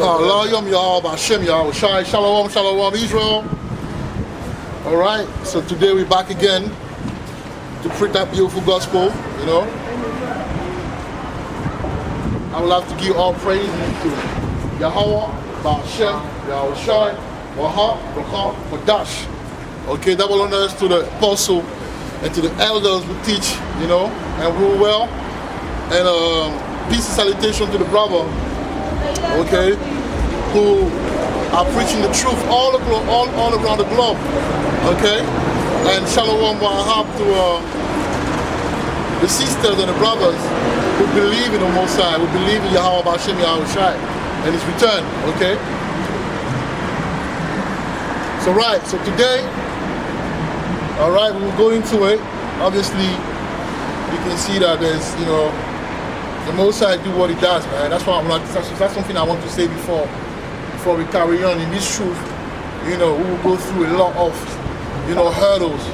Hallelujah, Yahweh, Hashem, Yahweh, Shai, Shalom, Shalom, Israel. All right, so today we're back again to preach that beautiful gospel, you know. I would like to give all praise to Yahweh, Hashem, Yahweh, Shai, Waha, Rakha, Wadash. Okay, that will honor us to the apostle and to the elders who teach, you know, and rule well. And peace and salutation to the brother, okay, who are preaching the truth all around the globe, okay. And shalom wahab to the sisters and the brothers who believe in the Most High, who believe in Yahweh Hashem Yahweh Shai and His return, okay. So so today, all right, we will go into it. Obviously, you can see that there's, you know, the Most High do what He does, man. That's something I want to say before we carry on in this truth. You know, we will go through a lot of, you know, hurdles.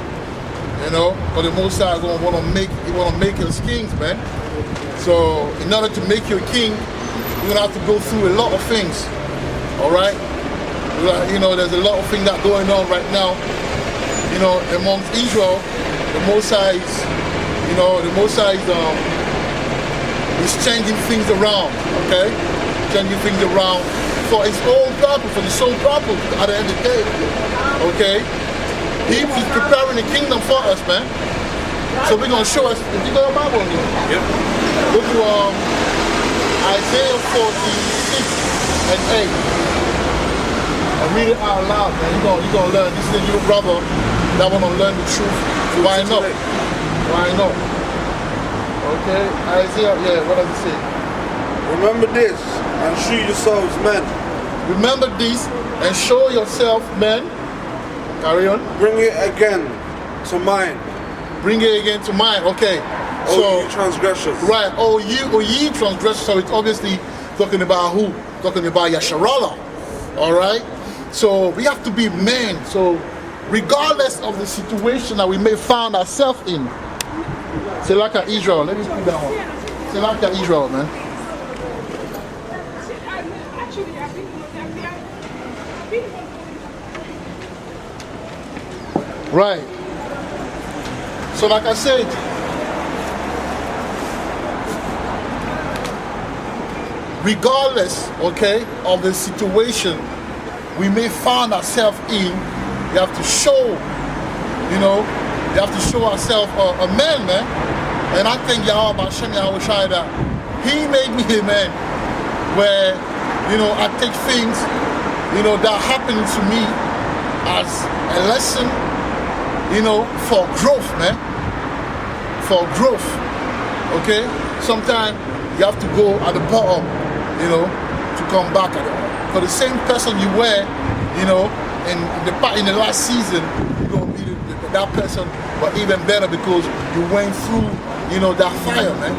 You know, but the Most High gonna want to make us kings, man. So in order to make you a king, you're gonna have to go through a lot of things. All right, you know, there's a lot of things that going on right now. You know, amongst Israel, the Most High is, you know, the Most High is changing things around, okay? Changing things around for His own purpose, for the sole purpose at the end of the day, okay? He is preparing the kingdom for us, man. So we're going to show us, if you got a Bible on you, yep. Go to Isaiah 46 and 8. And read it out loud, man. You're going to learn. This is a little brother that want to learn the truth. Why not? Why not? Okay, Isaiah, yeah, what does it say? Remember this and show yourselves men. Remember this and show yourself men. Carry on. Bring it again to mind. Bring it again to mind, okay. So, ye transgressors. Right, ye transgressors. So it's obviously talking about who? Talking about Yasharallah. Alright? So we have to be men. So regardless of the situation that we may find ourselves in. Selaka Israel. Let me put that one. Selaka Israel, man. Right. So like I said, regardless, okay, of the situation we may find ourselves in, we have to show, you know, we have to show ourselves a man, man. And I think Yahweh Hashem Yahweh Shai that He made me a man where, you know, I take things, you know, that happen to me as a lesson, you know, for growth, man. For growth, okay? Sometimes you have to go at the bottom, you know, to come back at it. For the same person you were, you know, in the last season, you're going to be that person, but even better because you went through, you know, that fire, man,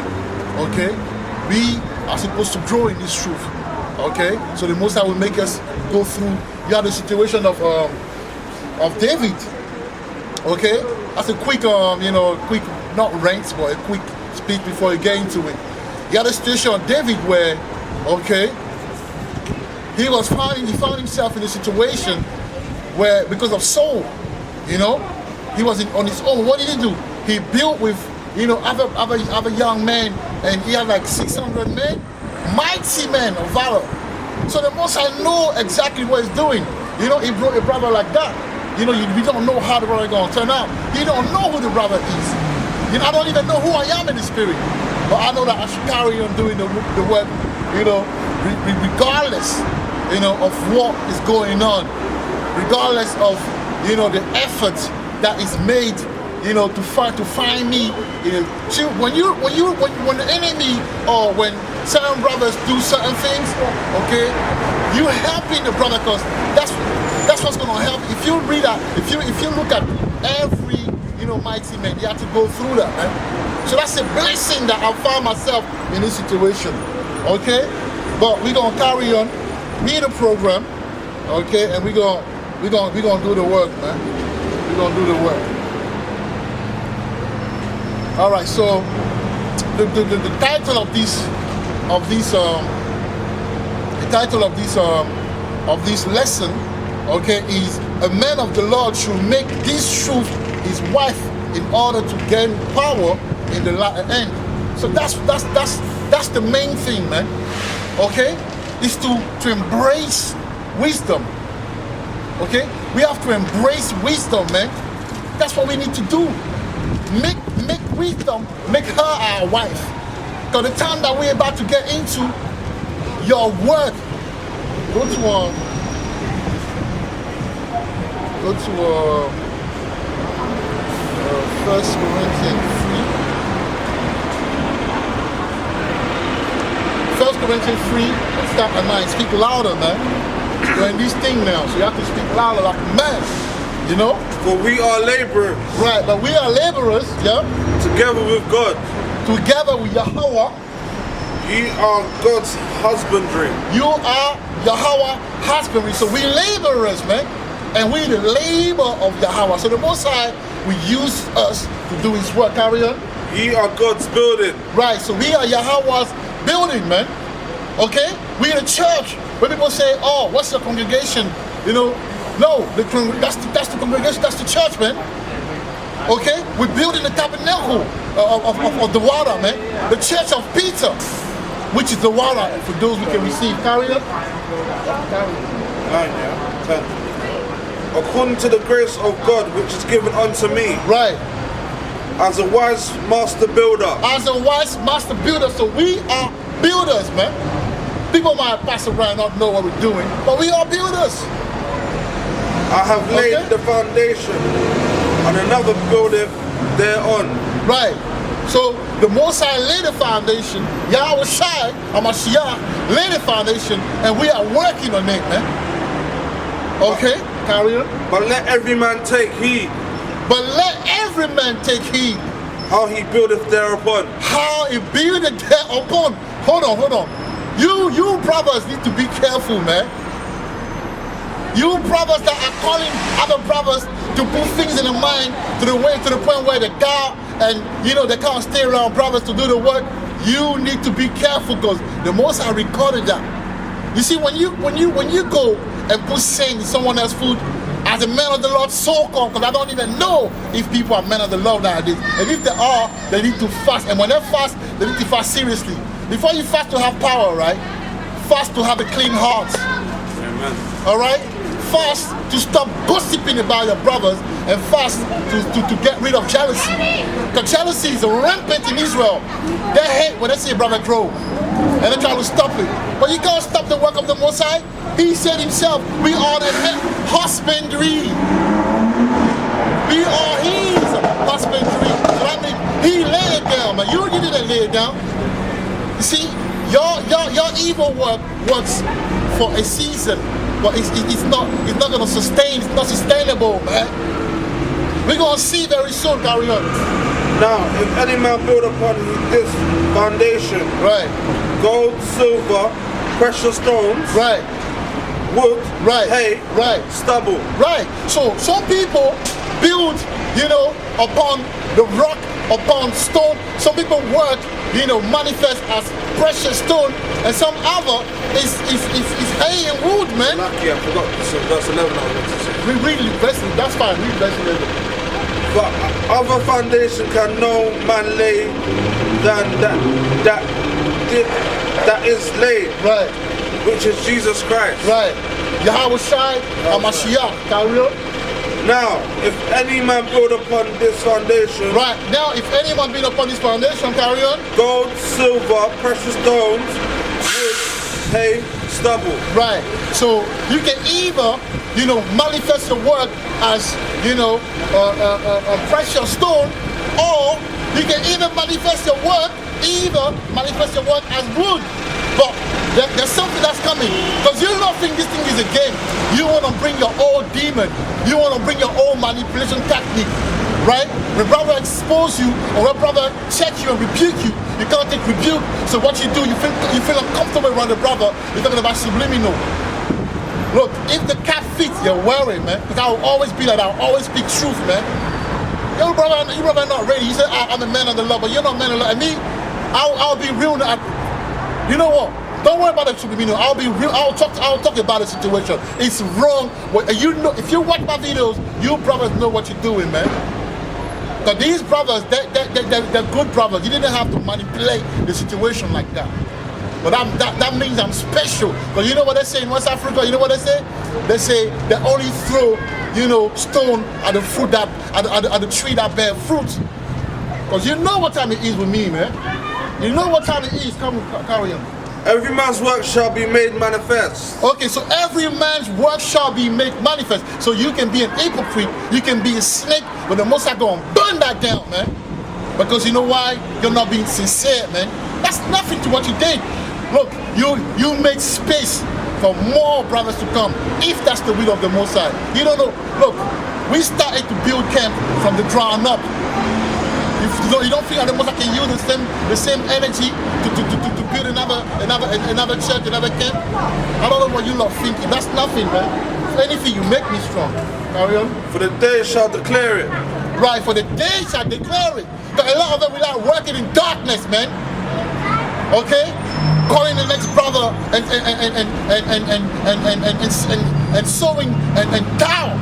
okay? We are supposed to grow in this truth, okay? So the Most High will make us go through. You have the situation of David, okay? That's a quick, you know, quick, not ranks, but a quick speech before you get into it. You had a situation of David where, okay, he found himself in a situation where, because of Saul, you know, he was on his own. What did he do? He built with, you know, other young men, and he had like 600 men, mighty men of valor. So the Most High know exactly what he's doing. You know, he brought a brother like that. You know, we don't know how the brother is going to turn out. You don't know who the brother is. You know, I don't even know who I am in the spirit. But I know that I should carry on doing the work, you know, regardless, you know, of what is going on. Regardless of, you know, the effort that is made, you know, to find me. You know, when the enemy or when certain brothers do certain things, okay, you helping the brother, because that's what's gonna help. If you read that, if you look at every, you know, mighty man, you have to go through that, man. So that's a blessing that I found myself in this situation, okay. But we're gonna carry on, read the program, okay, and we're gonna do the work, man. We're gonna do the work. All right. So the title of this the title of this lesson, okay, is a man of the Lord should make this truth his wife in order to gain power in the latter end. So that's the main thing, man. Okay, is to embrace wisdom. Okay, we have to embrace wisdom, man. That's what we need to do. Make wisdom, make her our wife. Because the time that we're about to get into, your work, go to 1 Corinthians 3. 1 Corinthians 3, start at 9. Speak louder, man. You're in this thing now, so you have to speak louder like a man. You know? For we are laborers. Right, but we are laborers, yeah? Together with God. Together with Yahweh. Ye are God's husbandry. You are Yahweh husbandry. So we laborers, man. And we the labor of Yahweh. So the Most High will use us to do his work. Carry on. Ye are God's building. Right, so we are Yahweh's building, man. Okay? We the church. When people say, oh, what's your congregation? You know, no, that's the congregation, that's the church, man. Okay? We're building the tabernacle of the water, man. The church of Peter, which is the water for those who can receive. Carry on. 10. According to the grace of God which is given unto me. Right. As a wise master builder. As a wise master builder. So we are builders, man. People might pass around and not know what we're doing, but we are builders. I have laid the foundation, and another buildeth thereon. Right. So the Most High laid the foundation. Yahweh Shai, Hamashiach, laid the foundation, and we are working on it, man. Okay, carry on. But let every man take heed. But let every man take heed. How he buildeth thereupon. How he buildeth thereupon. Hold on. You brothers need to be careful, man. You brothers that are calling other brothers to put things in the mind to the point where they can't, and you know they can't stay around brothers to do the work. You need to be careful because the Most High recorded that. You see, when you go and put sand in someone else's food, as a man of the Lord, so called, because I don't even know if people are men of the Lord nowadays. And if they are, they need to fast. And when they fast, they need to fast seriously. Before you fast to have power, right? Fast to have a clean heart. Amen. All right? Fast to stop gossiping about your brothers, and fast to get rid of jealousy. Because jealousy is rampant in Israel. They hate when they see a brother grow, and they try to stop it. But you can't stop the work of the Most High. He said himself, we are the husbandry. We are his husbandry. So that means he laid it down, man. You didn't lay it down. You see, your evil work works for a season, but it's not gonna sustain, it's not sustainable, man. We're gonna see very soon, carry on. Now, if any man build upon this foundation, Right. gold, silver, precious stones, Right. wood, Right. hay, Right. stubble. Right. So some people build, upon the rock, upon stone. Some people work, manifest as precious stone, and some other is hay and wood, man. Lucky, I forgot verse 11 I was going to say. We read verse, that's fine, read verse 11. But other foundation can no man lay than that is laid, Right. which is Jesus Christ. Right. Yahweh Shai, Hamashiach, carry on. Now, if any man build upon this foundation, Right. Now, if anyone build upon this foundation, carry on. gold, silver, precious stones, wood, hay, stubble. Right. So you can either, manifest your work as, a precious stone, or you can even manifest your work as wood. But there's something that's coming, because you don't think this thing is a game. You want to bring your old demon. You want to bring your old manipulation technique, right? When brother expose you, or when brother check you and rebuke you, you can't take rebuke. So what you do, you feel uncomfortable around the brother. You're talking about subliminal. Look, if the cap fits, you're wearing, man. Because I will always be like that. I'll always speak truth, man. Your brother not ready. You say, I'm a man of the Lord, but you're not a man of the Lord. And me, I'll be real. You know what? Don't worry about the tribunal. I'll be real. I'll talk about the situation. It's wrong. You know, if you watch my videos, you brothers know what you're doing, man. Because these brothers, they're good brothers. You didn't have to manipulate the situation like that. But that means I'm special. Because you know what they say in West Africa? You know what they say? They say they only throw, you know, stone at the fruit that at the tree that bear fruit. Because you know what time it is with me, man. You know what time it is. Come carry on. Every man's work shall be made manifest. Okay, so every man's work shall be made manifest. So you can be an hypocrite, you can be a snake, but the Most High gonna burn that down, man. Because you know why? You're not being sincere, man. That's nothing to what you did. Look, you make space for more brothers to come, if that's the will of the Most High. You don't know. Look, we started to build camp from the ground up. You don't feel like the Most High can use the same energy to build another church, another camp? I don't know what you lot thinking. That's nothing, man. If anything, you make me strong. Carry on. For the day shall declare it. Right, for the day shall declare it. Because a lot of them we are working in darkness, man. Okay? Calling the next brother and sowing and down.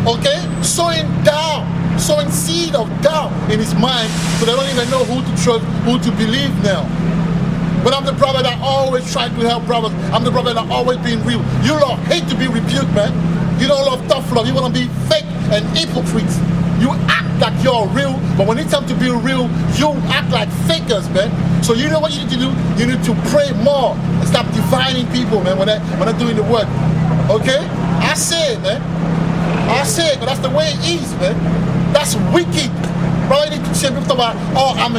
Okay? Sowing down. Sowing seed of doubt in his mind, so they don't even know who to trust, who to believe now. But I'm the brother that always try to help brothers. I'm the brother that always being real. You lot hate to be rebuked, man. You don't love tough love. You want to be fake and hypocrites. You act like you're real, but when it's time to be real, you act like fakers, man. So you know what you need to do? You need to pray more and stop dividing people, man, when they're doing the work. Okay? I say it, man. I say it, but that's the way it is, man. That's wicked. Bro, you need to change. People talk about, oh, I'm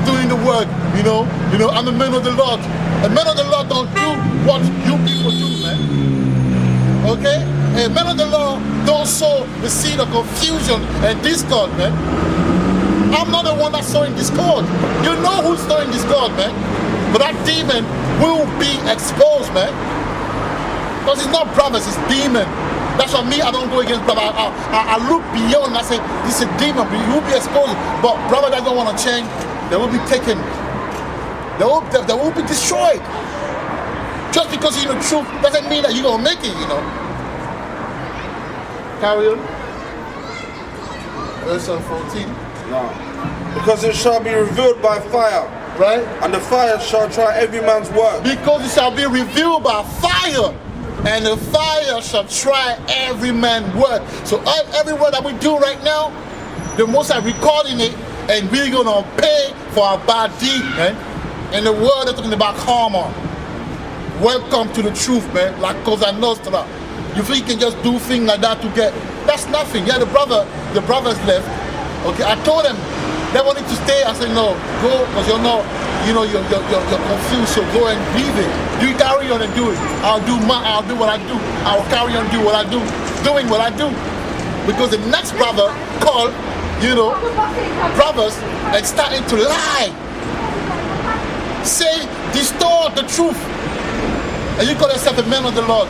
doing the work, you know, I'm a man of the Lord. A man of the Lord don't do what you people do, man. Okay? A man of the Lord don't sow the seed of confusion and discord, man. I'm not the one that's sowing discord. You know who's sowing discord, man. But that demon will be exposed, man. Because it's not brothers, it's demon. That's why me, I don't go against brother. I look beyond and I say, this is a demon, but you will be exposed. But brother that don't want to change, they will be taken. They will be destroyed. Just because you know the truth doesn't mean that you're going to make it, you know. Carry on. Verse 14. No. Because it shall be revealed by fire. Right? And the fire shall try every man's work. Because it shall be revealed by fire. And the fire shall try every man's work. So every word that we do right now, the Most High recording it, and we're gonna pay for our bad deed, man. And the word they're talking about karma. Welcome to the truth, man. Like Cosa Nostra. You think you can just do things like that to get? That's nothing. Yeah, the brothers left. Okay, I told them they wanted to stay. I said no, go, because you're not. You know, you're confused, so go and leave it. You carry on and do it. I'll do what I do. I'll carry on do what I do, doing what I do. Because the next brother called, you know, brothers and starting to lie. Say, distort the truth. And you call yourself a man of the Lord.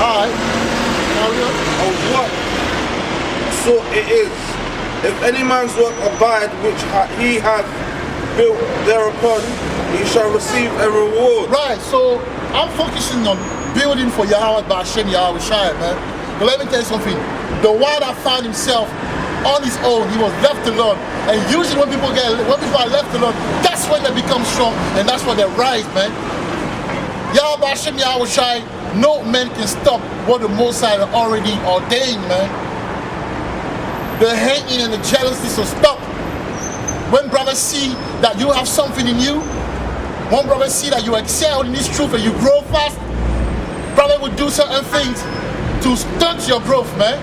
Alright. Carry on. Of what? So it is. If any man's work abide which he hath built thereupon, he shall receive a reward. Right, so I'm focusing on building for Yahweh by Hashem Yahweh Shai, man. But let me tell you something. The one that found himself on his own, he was left alone. And usually when people are left alone, that's when they become strong and that's when they rise, man. Yahweh by Hashem Yahweh Shai, no man can stop what the Most High already ordained, man. The hating and the jealousy, so stop. When brothers see that you have something in you, when brothers see that you excel in this truth and you grow fast, brother will do certain things to stunt your growth, man.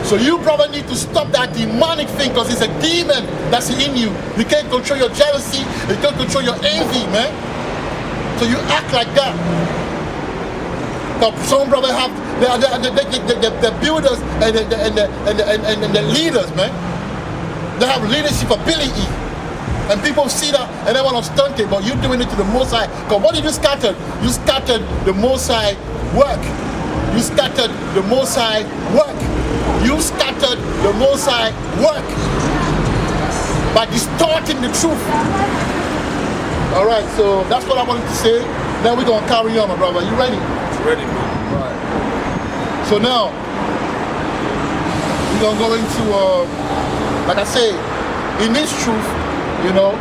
So you, brother, need to stop that demonic thing, because it's a demon that's in you. You can't control your jealousy, you can't control your envy, man. So you act like that. Some brothers have the builders and the leaders, man. They have leadership ability. And people see that and they want to stunt it, but you're doing it to the Most High. Because what did you scatter? You scattered the Most High work. You scattered the Most High work. You scattered the Most High work by distorting the truth. All right, so that's what I wanted to say. Now we're going to carry on, my brother. You ready? Ready, man. All right. So now, we're going to go into, like I say, in this truth, you know,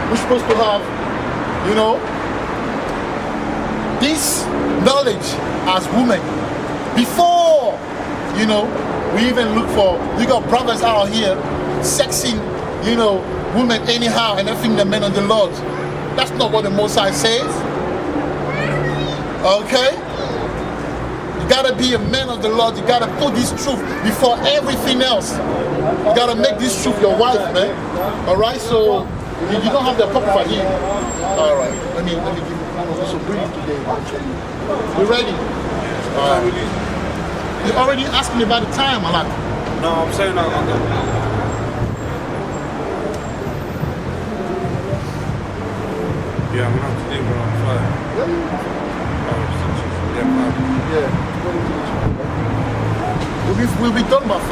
we're supposed to have, you know, this knowledge as women. Before, you know, we even look for, you got brothers out here sexing, you know, women anyhow and everything the men of the Lord. That's not what the Most High says. Okay? You gotta be a man of the Lord. You gotta put this truth before everything else. You gotta make this truth your wife, man. Alright, so you don't have the apocrypha here. Alright, let me give you some breathing today. You ready? You're already asking me about the time, Malak. No, I'm saying that. Yeah, I'm gonna have to leave around 5. Really? Yeah, 5. Yeah. We'll be done by 5.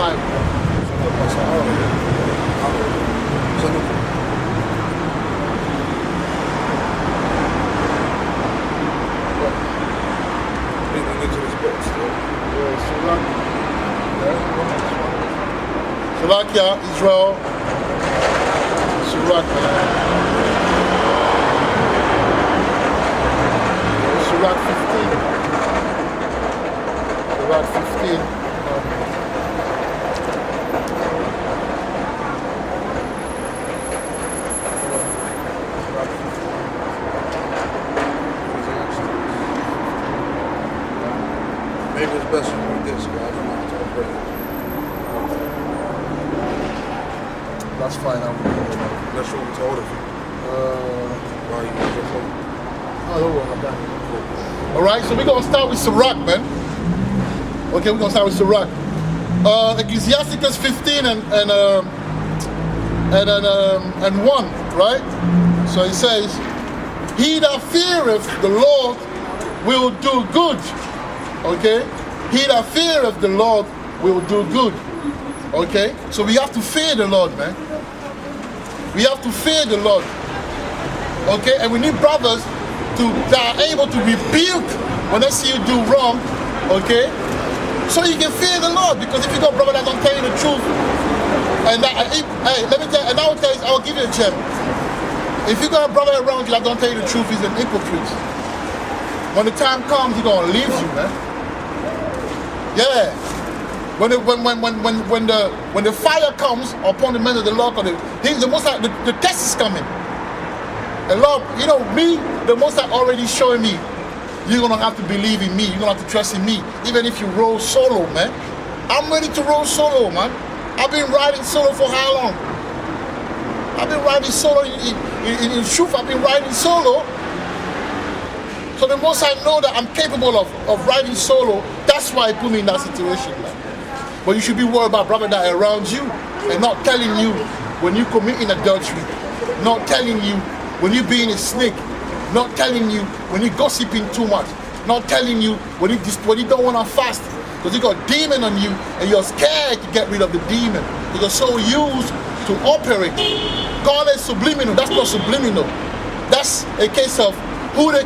Slovakia, Israel, Slovakia. Surat 15. Surat 15. Maybe it's best to do this, but I don't know how to operate it. That's fine. That's what we told him. Why you use your phone? Oh, don't worry, I'm done. All right, so we're going to start with Sirach, man. Okay, we're going to start with Sirach. Ecclesiasticus 15 and 1, right? So it says, he that feareth the Lord will do good. Okay? He that feareth the Lord will do good. Okay? So we have to fear the Lord, man. We have to fear the Lord. Okay? And we need brothers that are able to rebuke when they see you do wrong. Okay? So you can fear the Lord. Because if you got a brother that don't tell you the truth, and hey, let me tell you, and I will tell you, I will give you a gem. If you got a brother around you that don't tell you the truth, he's an hypocrite. When the time comes, he's gonna leave you, man. Yeah. When the fire comes upon the men of the Lord, the most the test is coming. And Lord, you know me, the Most High already showing me. You're gonna have to believe in me. You're gonna have to trust in me, even if you roll solo, man. I'm ready to roll solo, man. I've been riding solo for how long? I've been riding solo in truth. I've been riding solo. So the most I know that I'm capable of riding solo, that's why he put me in that situation, man. But you should be worried about brother that are around you and not telling you when you committing adultery, not telling you when you being a snake, not telling you when you gossiping too much, not telling you when you don't want to fast because you got a demon on you and you're scared to get rid of the demon because you're so used to operate. Call it subliminal. That's not subliminal. That's a case of who the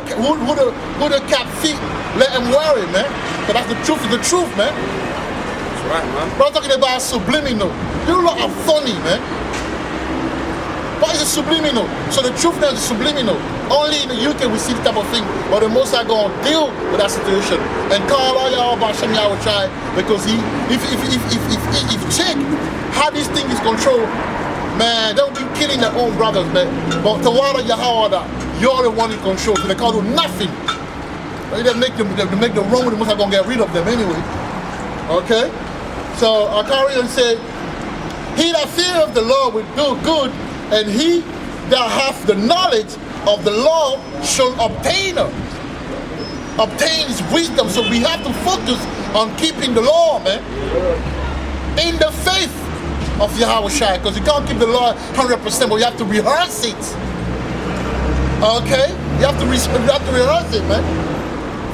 cat feet, let him wear it, man. But that's the truth of the truth, man. That's right, man. But I'm talking about subliminal. You lot are funny, man. What is a subliminal? So the truth now is subliminal. Only in the UK we see the type of thing. But the most are going to deal with that situation and call all y'all about Shem Yahweh try because if check how this thing is controlled, man, they'll be killing their own brothers, man. But Tawada Yahweh, you're the one in control, so they can't do nothing. They make them wrong with the most are going to get rid of them anyway. Okay? So I carry on and say, he that feareth the Lord will do good, and he that hath the knowledge of the law shall obtain his wisdom. So we have to focus on keeping the law, man. In the faith of Yahweh Shai, because you can't keep the law 100%, but you have to rehearse it. Okay? You have to rehearse it, man.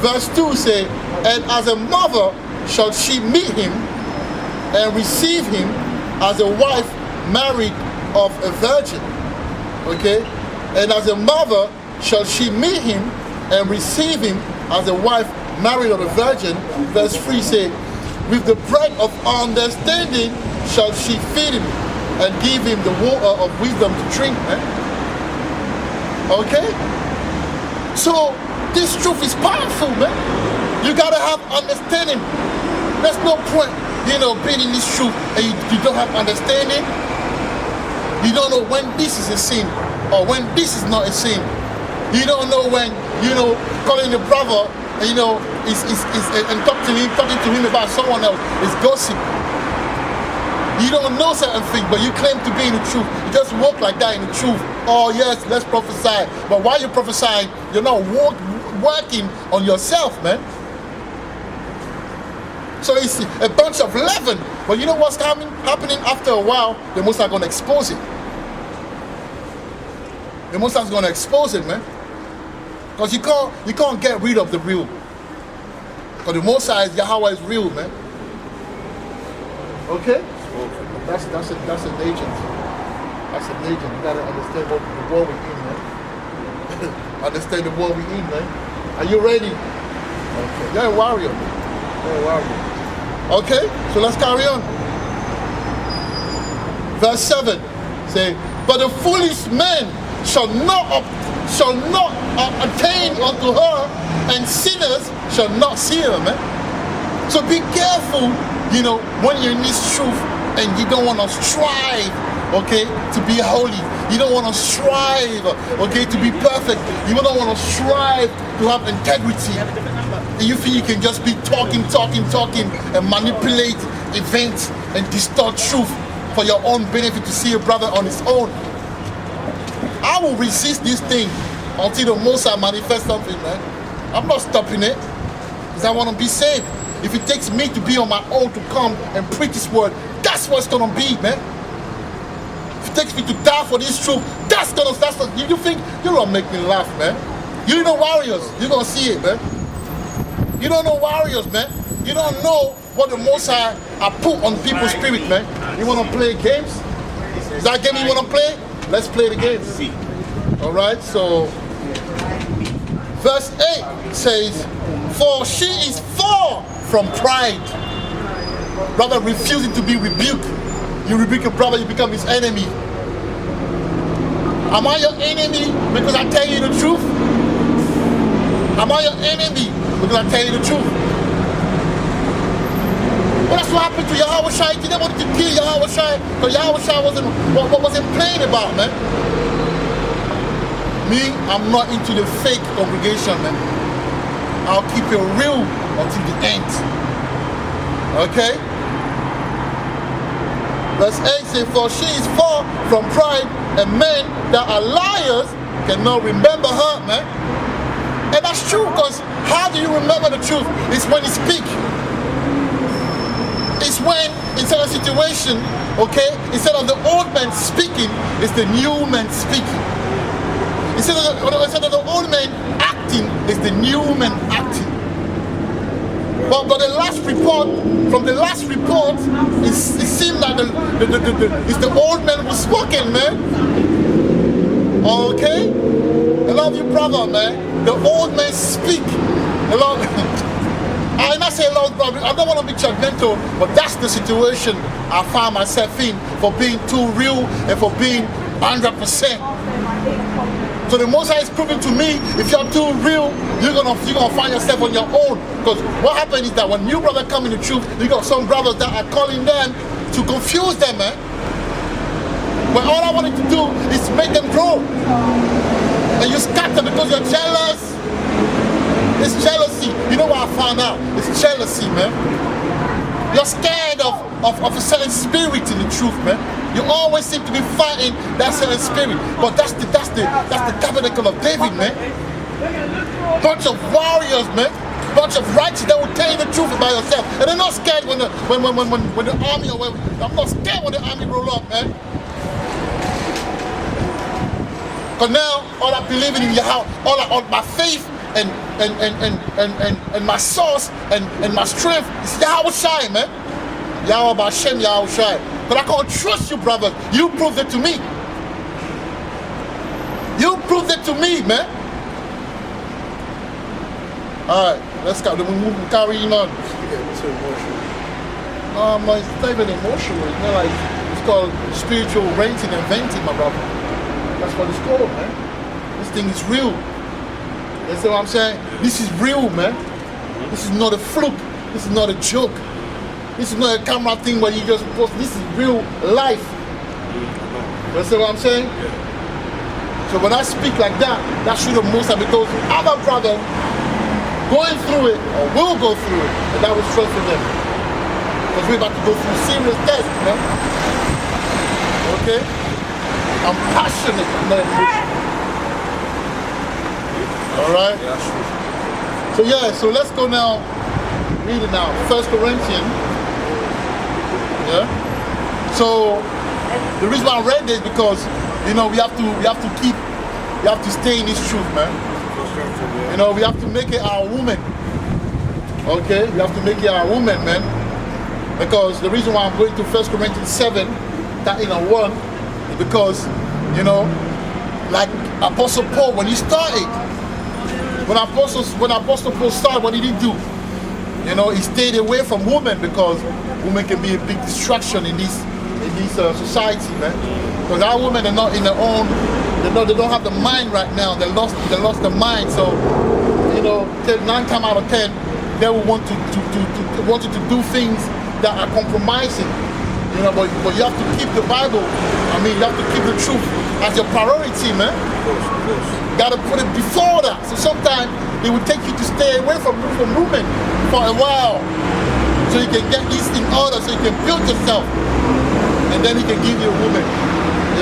Verse 2 say, and as a mother shall she meet him and receive him as a wife married of a virgin. Okay? And as a mother shall she meet him and receive him as a wife married of a virgin. Verse 3 says, with the bread of understanding shall she feed him and give him the water of wisdom to drink. Okay? So this truth is powerful, man. You gotta have understanding. There's no point, being in this truth and you don't have understanding. You don't know when this is a sin or when this is not a sin. You don't know when, calling the brother, is and talking to him about someone else is gossip. You don't know certain things, but you claim to be in the truth. You just walk like that in the truth. Oh yes, let's prophesy. But while you're prophesying, you're not working on yourself, man. So it's a bunch of leaven. But you know what's happening after a while? The Most High going to expose it. The Most High is going to expose it, man. Because you can't get rid of the real. Because the Most High, Yahweh is real, man. Okay? That's an agent. That's an agent. You gotta understand what the war we're in, man. Understand the war we're in, man. Are you ready? Okay. You're a warrior. You're a warrior. Okay? So let's carry on. Verse 7 say, but the foolish man shall not attain unto her, and sinners shall not see her, man. So be careful, when you're in this truth and you don't want to strive, okay, to be holy. You don't want to strive, okay, to be perfect. You don't want to strive to have integrity. And you think you can just be talking and manipulate events and distort truth for your own benefit to see a brother on his own. I will resist this thing until the Most High manifests something, man. I'm not stopping it because I want to be saved. If it takes me to be on my own to come and preach this word, that's what it's gonna be, man. If it takes me to die for this truth, that's what you think. You're gonna make me laugh, man. You know warriors, you're gonna see it, man. You don't know warriors, man. You don't know what the Most High I put on people's spirit, man. You wanna play games? Is that game you wanna play? Let's play the game. Alright, so verse 8 says, for she is far from pride. Brother refusing to be rebuked. You rebuke a brother, you become his enemy. Am I your enemy because I tell you the truth? Am I your enemy because I tell you the truth? Well, that's what happened to Yahweh Shai. He never wanted to kill Yahweh Shai because Yahweh Shai wasn't playing about, man. Me, I'm not into the fake congregation, man. I'll keep it real until the end. Okay? Verse 8 says, for she is far from pride, and men that are liars cannot remember her, man. And that's true, because how do you remember the truth? It's when you speak. It's when, instead of situation, okay, instead of the old man speaking, it's the new man speaking. Instead of the old man acting, it's the new man acting. But the last report, it seemed like it's the old man who's spoken, man. Okay? I love you, brother, man. The old man speak. I not say a lot, brother. I don't want to be judgmental, but that's the situation I find myself in for being too real and for being 100%. So the Most High is proving to me, if you're too real, you're gonna find yourself on your own. Because what happens is that when new brothers come in the truth, you got some brothers that are calling them to confuse them, man. But all I wanted to do is make them grow. And you scatter because you're jealous. It's jealousy. You know what I found out? It's jealousy, man. You're scared of a certain spirit in the truth, man. You always seem to be fighting that certain spirit. But that's the tabernacle of David, man. Bunch of warriors, man. Bunch of righteous that will tell you the truth about yourself. And they're not scared when the army I'm not scared when the army roll up, man. Because now all I believe in Yahweh, all my faith and my source and my strength is Yahweh Shai, man. Yahweh B'Hashem, Yahweh Shai. But I can't trust you, brother. You proved it to me. You proved it to me, man. Alright, let's go. Then we move carrying on. You're getting too emotional. It's not even emotional. It's not like it's called spiritual renting and venting, my brother. That's what it's called, man. This thing is real. You see what I'm saying? This is real, man. This is not a fluke. This is not a joke. This is not a camera thing where you just post. This is real life. You see what I'm saying? So when I speak like that, that should have most because other brother going through it or will go through it, and that will strengthen them. Because we're about to go through serious tests, man. Okay? I'm passionate, I'm not emotional. Alright? Yeah, that's true. So yeah, so let's go now, read it now. 1 Corinthians. Yeah? So the reason why I read this because we have to stay in this truth, man. We have to make it our woman. Okay? We have to make it our woman, man. Because the reason why I'm going to 1 Corinthians 7, that in a 1, is because, like Apostle Paul, when he started, when Apostle Paul started, what did he do? He stayed away from women because women can be a big distraction in this society, man. Because our women are not in their own, they don't have the mind right now. They lost the mind. So, 9 times out of 10, they will want you to do things that are compromising. But you have to keep the Bible. You have to keep the truth as your priority, man. You gotta put it before that. So sometimes it will take you to stay away from women for a while. So you can get this in order, so you can build yourself. And then he can give you a woman.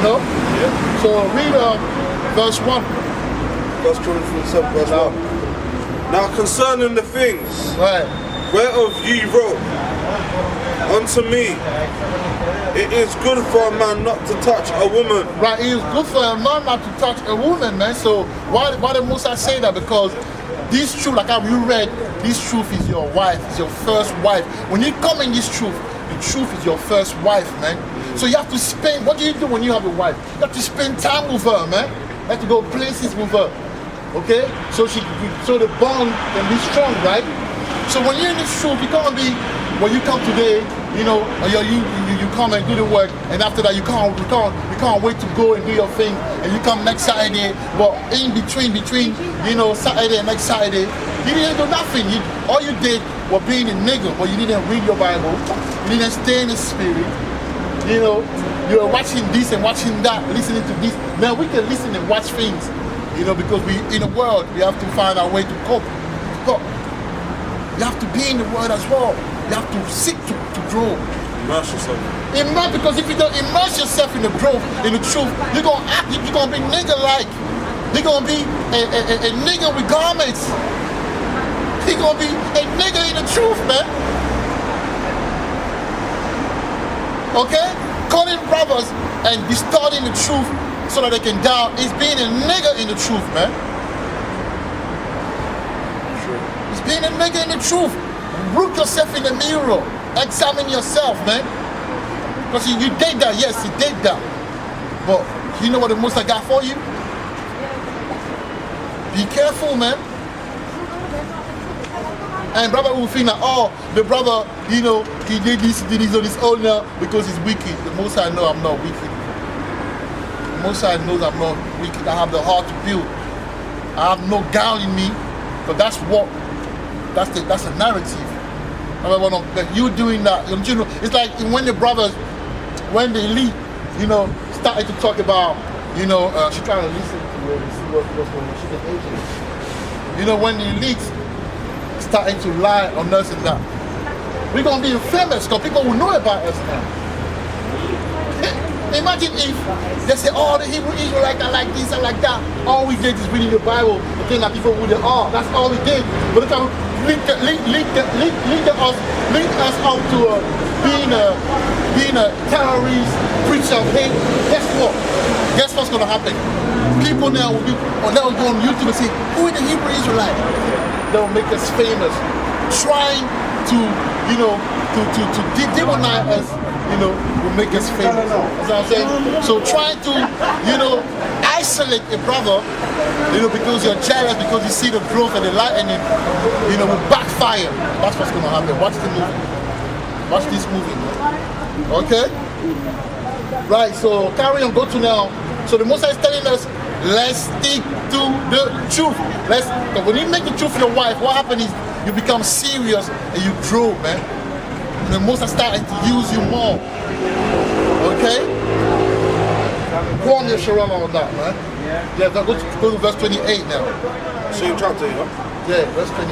Yeah. So read verse 1. 1 Corinthians 7, verse 1. Now concerning the things whereof ye wrote unto me, it is good for a man not to touch a woman. Right, it is good for a man not to touch a woman, man. So why the most I say that? Because this truth, like how you read, this truth is your wife, it's your first wife. When you come in this truth, the truth is your first wife, man. So you have to spend, what do you do when you have a wife? You have to spend time with her, man. You have to go places with her. Okay? So the bond can be strong, right? So when you're in this truth, you can't be, when you come today, you come and do the work, and after that you can't wait to go and do your thing, and you come next Saturday, but in between Saturday and next Saturday, you didn't do nothing. All you did was being a nigger, but you didn't read your Bible, you didn't stay in the spirit, you were watching this and watching that, listening to this. Now we can listen and watch things, because we in the world, we have to find our way to cope. But you have to be in the word as well. You have to seek to grow. Immerse yourself. Because if you don't immerse yourself in the growth, in the truth, you're gonna act, you're gonna be nigger-like. You're gonna be a nigger with garments. You're gonna be a nigger in the truth, man. Okay? Calling brothers and distorting the truth so that they can down is being a nigger in the truth, man. It's being a nigger in the truth. Look yourself in the mirror. Examine yourself, man. Because you did that, yes, you did that. But you know what the most I got for you? Be careful, man. And brother will think that, the brother, he did this on his own now because he's wicked. The most I know I'm not wicked. The most I know I'm not wicked. I have the heart to build. I have no guile in me. But that's the narrative. You doing that, it's like when the brothers, when the elite, started to talk about, she trying to listen to her and see what's going on. She's an agent. When the elite started to lie on us and that, we're gonna be famous because people will know about us now. Imagine if they say, the Hebrew Israelites are like this and like that. All we did is reading the Bible, pretend that people who they are. That's all we did. But look how link us up to being a terrorist, preacher of hate. Guess what? Guess what's gonna happen? People now will go on YouTube and say, who is the Hebrew Israelite? They'll make us famous, trying to demonize us. Will make us famous. That's what I'm saying. So trying to, isolate a brother, because you're jealous, because you see the growth and the light in it, will backfire. That's what's gonna happen. Watch the movie. Watch this movie. Okay? Right, so carry on, go to now. So the Most High is telling us, let's stick to the truth. When you make the truth your wife, what happens is you become serious and you grow, man. The Most High is starting to use you more. Okay? Go on your Sharama on that, man. Yeah, go to verse 28 now. Same chapter, yeah? Yeah, verse 28.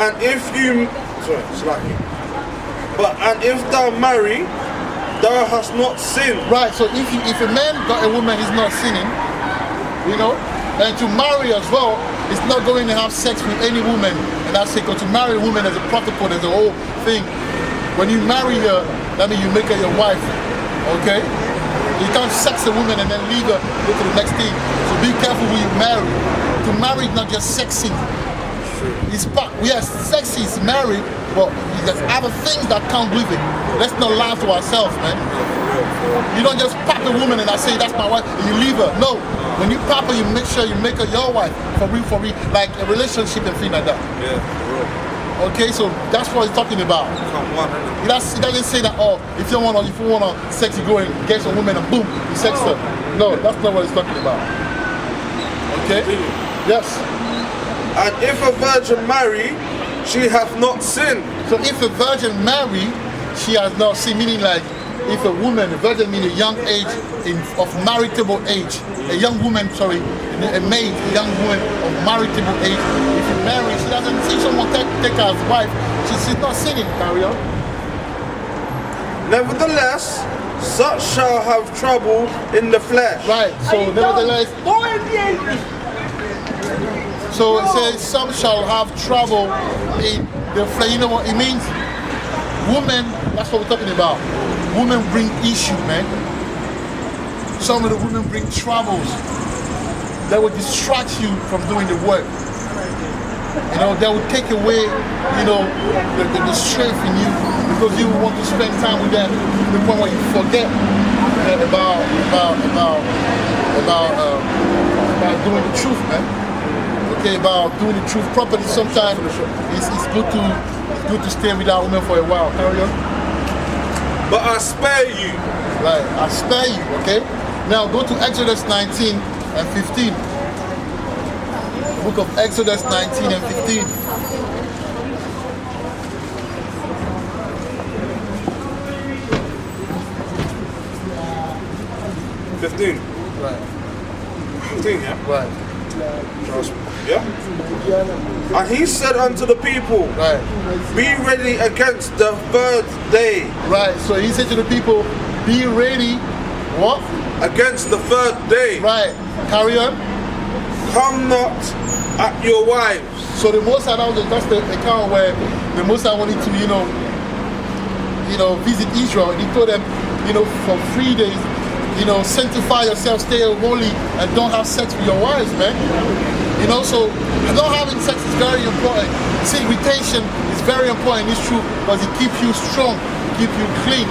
And if thou marry, thou hast not sinned. Right, so if a man got a woman, he's not sinning, and to marry as well, it's not going to have sex with any woman. And that's it, because to marry a woman, there's a protocol, there's a whole thing. When you marry her, that means you make her your wife, okay? You can't sex a woman and then leave her, go to the next thing. So be careful when you marry. To marry is not just sexing. It's sex is married, but there's other things that come with it. Let's not lie to ourselves, man. You don't just pop a woman and I say that's my wife and you leave her. No. When you pop her, you make sure you make her your wife. For real, like a relationship and things like that. Yeah, for real. Okay, so that's what he's talking about. He doesn't say that, if you want to sex, you go and get a woman and boom, you sex her. No, that's not what he's talking about. Okay? Yes. And if a virgin marry, she hath not sinned. So if a virgin marry, she has not sinned, meaning like if a woman, a virgin means a young age of marriageable age. A young woman, a maid, a young woman of marriageable age. If you marry, she doesn't see someone take her as wife, she's not sinning, carry on. Nevertheless, such shall have trouble in the flesh. Right, so nevertheless, so it says some shall have trouble in the flesh. You know what it means? Women, that's what we're talking about. Women bring issue, man. Some of the women bring troubles that will distract you from doing the work. That will take away, the strength in you, because you want to spend time with them to the point where you forget about doing the truth, man. Okay, about doing the truth properly. Sometimes it's good to stay with that woman for a while. Carry on. But I spare you. Right, I spare you, okay? Now go to Exodus 19 and 15. The book of Exodus 19 and 15. Right. 15, yeah? Right. Yeah? And he said unto the people, right, be ready against the third day. Right, so he said to the people, be ready, what? Against the third day. Right, carry on. Come not at your wives. So the Most High, that's the account where the Most High wanted to, visit Israel. And he told them, for 3 days, sanctify yourself, stay holy, and don't have sex with your wives, man. So not having sex is very important. See, retention is very important, it's true, because it keeps you strong, it keeps you clean.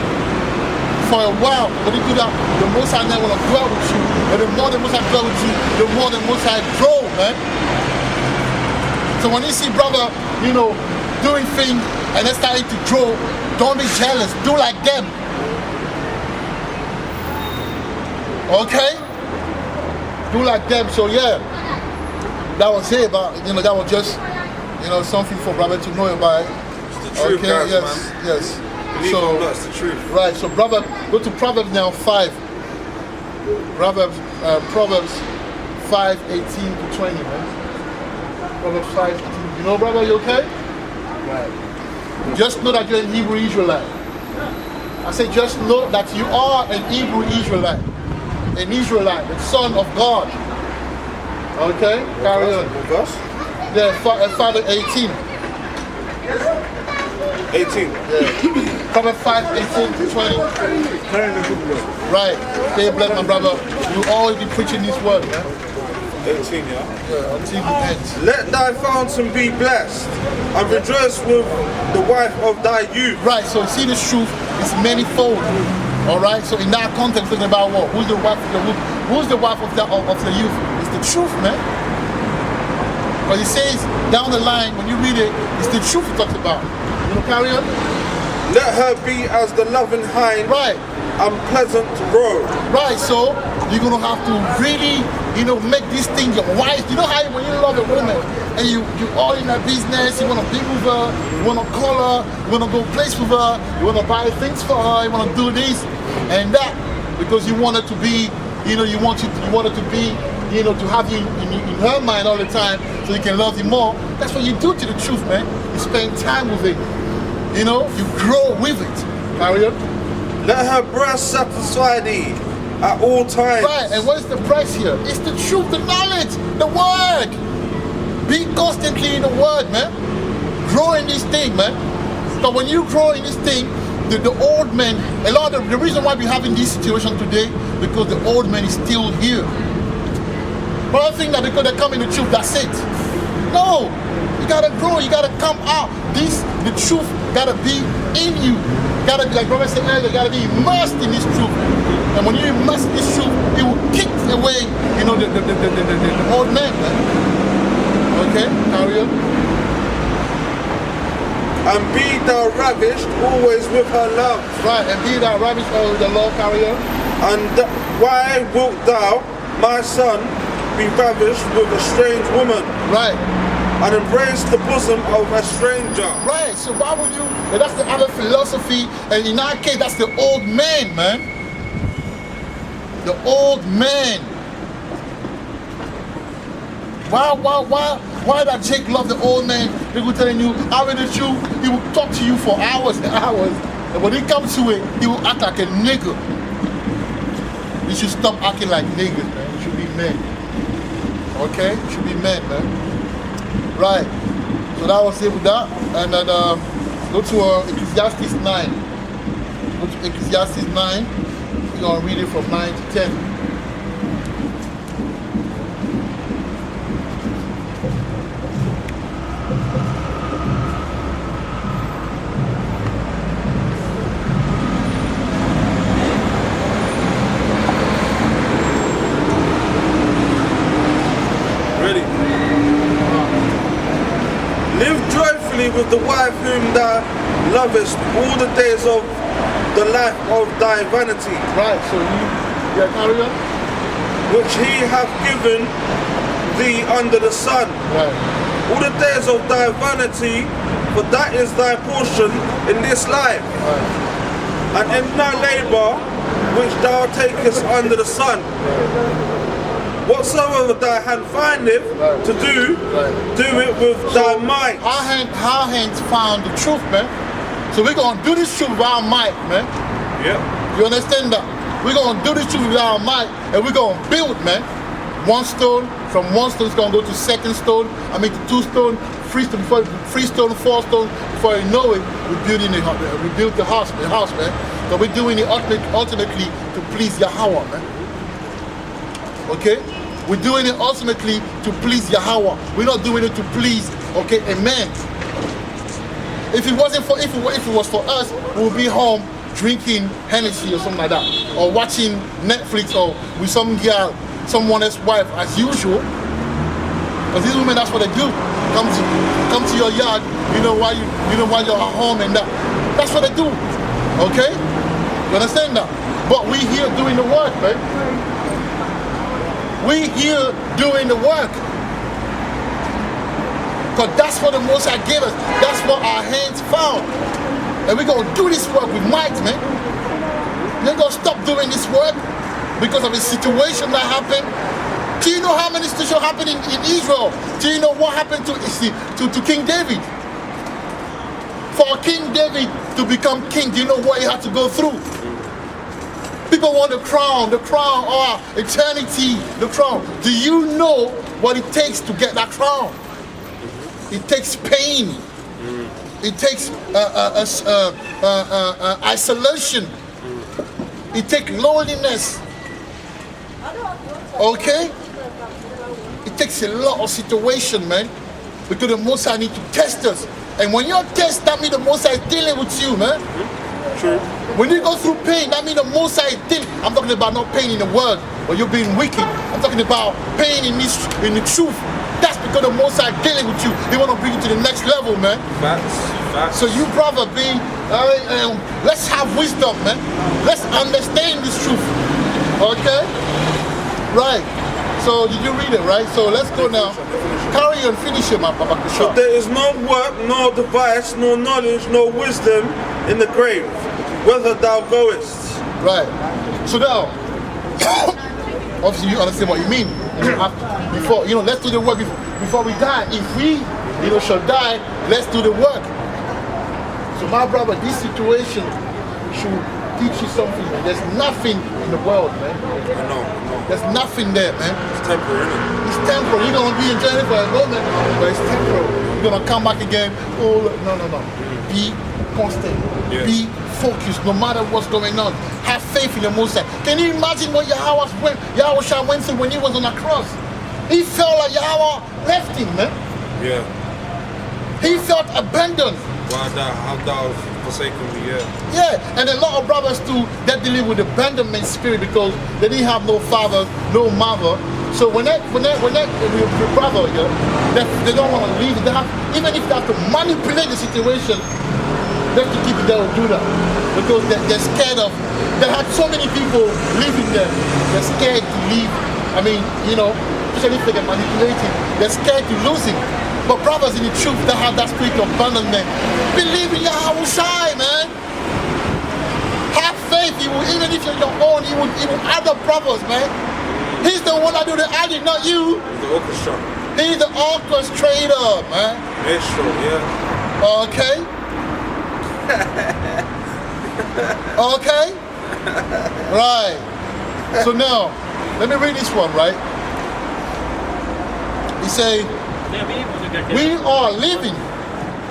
For a while, when you do that, the Most High never will dwell with you. And the more the Most High dwell with you, the more the Most High grow, man. So when you see brother, doing things and they're starting to grow, don't be jealous, do like them. Okay? Do like them. So yeah, that was it. But that was just something for brother to know about. It's the truth, okay, guys, yes, man. yes. So that's the truth. Right. So brother, go to Proverbs now 5. Proverbs 5:18 to 20, man. Proverbs 5:18. Brother, you okay? Right. Just know that you're an Hebrew Israelite. I say just know that you are an Hebrew Israelite. An Israelite, the son of God. Okay? Carry on. Yeah, Father 18. 18. Yeah. Proverbs 5:18 to 20. Right. Stay blessed, my brother. You always be preaching this word, man. 18, yeah? Yeah, until you end. Let thy fountain be blessed, and rejoice with the wife of thy youth. Right, so see this truth. is manifold. All right. So in that context, talking about what? Who's the wife of the who's the wife of the youth? It's the truth, man. But it says down the line when you read it, it's the truth it talks about. You know, carry on. Let her be as the loving hind. Right. And pleasant road. Right, so you're gonna have to really, make this thing your wife. You know how when you love a woman and you all in her business, you wanna be with her, you wanna call her, you wanna go place with her, you wanna buy things for her, you wanna do this and that because you want her to be, you want her to be, to have you in her mind all the time so you can love you more. That's what you do to the truth, man. You spend time with it. You grow with it. Carry on. Let her breast satisfy thee at all times. Right, and what is the price here? It's the truth, the knowledge, the word. Be constantly in the word, man. Grow in this thing, man. So when you grow in this thing, the old man, a lot of the reason why we're having this situation today, because the old man is still here. But I think that because they come in the truth, that's it. No, you gotta grow, you gotta come out. The truth gotta be in you. Gotta be, like Robert said earlier, gotta be immersed in this truth. And when you immerse in this truth, it will kick away, the old man. Okay, carry on. And be thou ravished always with her love. Right, and be thou ravished always with the Lord, carry on. And why wilt thou, my son, be ravished with a strange woman? Right. And embrace the bosom of a stranger. Right, so why would you? And that's the other philosophy, and in our case, that's the old man, man. The old man. Why that Jake love the old man? People telling you, how with the truth, he will talk to you for hours and hours, and when he comes to it, he will act like a nigger. You should stop acting like niggas, man. You should be men. Okay? You should be men, man. Right, so that was it with that, and then go to Ecclesiastes 9. Go to Ecclesiastes 9. We're gonna read it from 9 to 10. With the wife whom thou lovest all the days of the life of thy vanity. Right, so carry on. Which he hath given thee under the sun. Right. All the days of thy vanity, for that is thy portion in this life. Right. And in thy labour, which thou takest under the sun. Right. Whatsoever thy hand findeth to do, do it with thy might. Our hands found the truth, man. So we're going to do this truth with our might, man. Yeah. You understand that? We're going to do this truth with our might, and we're going to build, man. One stone, from one stone, it's going to go to second stone, to 2 stone, 3 stone, 4 stone. Before you know it, we're building we built the house, man. So we're doing it ultimately to please Yahweh, man. Okay? We're doing it ultimately to please Yahweh. We're not doing it to please, a man. If it was for us, we would be home drinking Hennessy or something like that, or watching Netflix or with some girl, someone else's wife as usual. Because these women, that's what they do. Come to your yard, while you're at home and that. That's what they do. Okay? You understand that? But we here doing the work, man. We here doing the work. Because that's what the Most High gave us. That's what our hands found. And we're going to do this work with might, man. We're going to stop doing this work because of a situation that happened. Do you know how many situations happened in Israel? Do you know what happened to King David? For King David to become king, do you know what he had to go through? People want the crown, eternity, the crown. Do you know what it takes to get that crown? It takes pain. It takes isolation. It takes loneliness. Okay? It takes a lot of situation, man. Because the Most High need to test us. And when you're tested, that means the Most High is dealing with you, man. True. When you go through pain, that means the Most High thing. I'm talking about not pain in the world or you're being wicked. I'm talking about pain in the truth. That's because the Most High dealing with you. They want to bring you to the next level, man. Facts. So you, brother, let's have wisdom, man. Let's understand this truth. Okay? Right. So did you read it, right? So let's go now. Carry on, finish it, my Papa. But there is no work, no device, no knowledge, no wisdom in the grave, whither thou goest. Right. So now, obviously you understand what you mean. Before, let's do the work before we die. If we, shall die, let's do the work. So my brother, this situation should teach you something. There's nothing in the world, man. No. There's nothing there, man. It's temporary, isn't it? It's temporal. You're gonna be enjoying it for a moment, but it's temporal. You're gonna come back again. Oh no. Be constant. Yeah. Be focused no matter what's going on. Have faith in the Most High. Can you imagine what Yahweh went through when he was on the cross? He felt like Yahweh left him, man. Yeah. He felt abandoned. Why thou forsaken me, Yeah, and a lot of brothers too, that dealing with abandonment spirit because they didn't have no father, no mother. So when they brother, they don't want to leave. They have, even if they have to manipulate the situation, just to keep it, they will do that because they're scared of. They had so many people living there. They're scared to leave. I mean, especially if they get manipulated, they're scared to lose him. But brothers in the truth that have that spirit of abandonment, believe in Yahweh Shai, man. Have faith. He will, even if you're your own, he will add the brothers, man. He's the one that do the adding, not you. He's the orchestra. He's the orchestrator, man. Maestro, yeah. Okay. Okay. Right. So now, let me read this one, right? He say, we are living